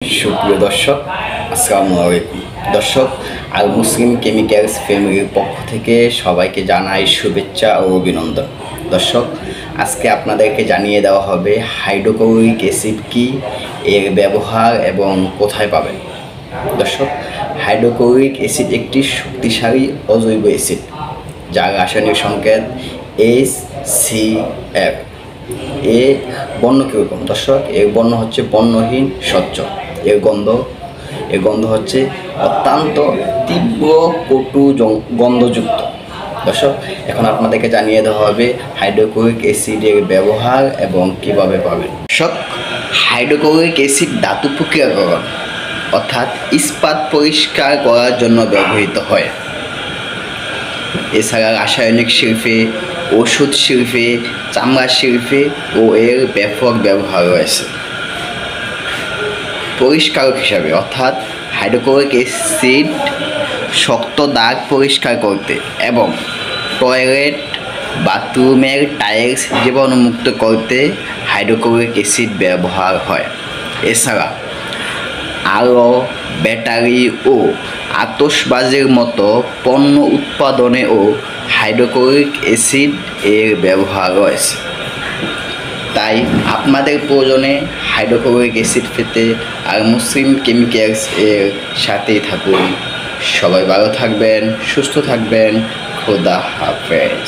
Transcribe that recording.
সুপ্রিয় দর্শক, আসসালামু আলাইকুম। দর্শক, আল মুসলিম কেমিক্যালস ফ্যামিলির পক্ষ থেকে সবাইকে জানাই শুভেচ্ছা ও অভিনন্দন। দর্শক, আজকে আপনাদেরকে জানিয়ে দেওয়া হবে হাইড্রোক্লোরিক অ্যাসিড কি, এর ব্যবহার এবং কোথায় পাবেন। দর্শক, হাইড্রোক্লোরিক অ্যাসিড একটি শক্তিশালী অজৈব অ্যাসিড যার রাসায়নিক সংকেত HCl। এর বর্ণ কীরকম? দর্শক, এর বর্ণ হচ্ছে বর্ণহীন স্বচ্ছ। এর গন্ধ হচ্ছে অত্যন্ত তীব্র কটু গন্ধযুক্ত। দর্শক, এখন আপনাদেরকে জানিয়ে দেওয়া হবে হাইড্রোক্লোরিক অ্যাসিডের ব্যবহার এবং কীভাবে পাবেন। দর্শক, হাইড্রোক্লোরিক অ্যাসিড ধাতু প্রক্রিয়াকরণ অর্থাৎ ইস্পাত পরিষ্কার করার জন্য ব্যবহৃত হয়। এছাড়া রাসায়নিক শিল্পে, ওষুধ শিল্পে, চামড়া শিল্পে ও এর ব্যাপক ব্যবহার রয়েছে। পরিষ্কারক হিসাবে অর্থাৎ হাইড্রোক্লোরিক অ্যাসিড শক্ত দাগ পরিষ্কার করতে এবং টয়লেট, বাথরুমের টাইলস জীবাণুমুক্ত করতে হাইড্রোক্লোরিক অ্যাসিড ব্যবহার হয়। এছাড়া আলো, ব্যাটারি ও আতশবাজির মতো পণ্য উৎপাদনেও হাইড্রোক্লোরিক অ্যাসিড এর ব্যবহার রয়েছে। তাই আপনাদের প্রয়োজনে হাইড্রোক্লোরিক অ্যাসিড পেতে আল মুসলিম কেমিক্যালস এর সাথেই থাকুন। সবাই ভালো থাকবেন, সুস্থ থাকবেন। খোদা হাফেজ।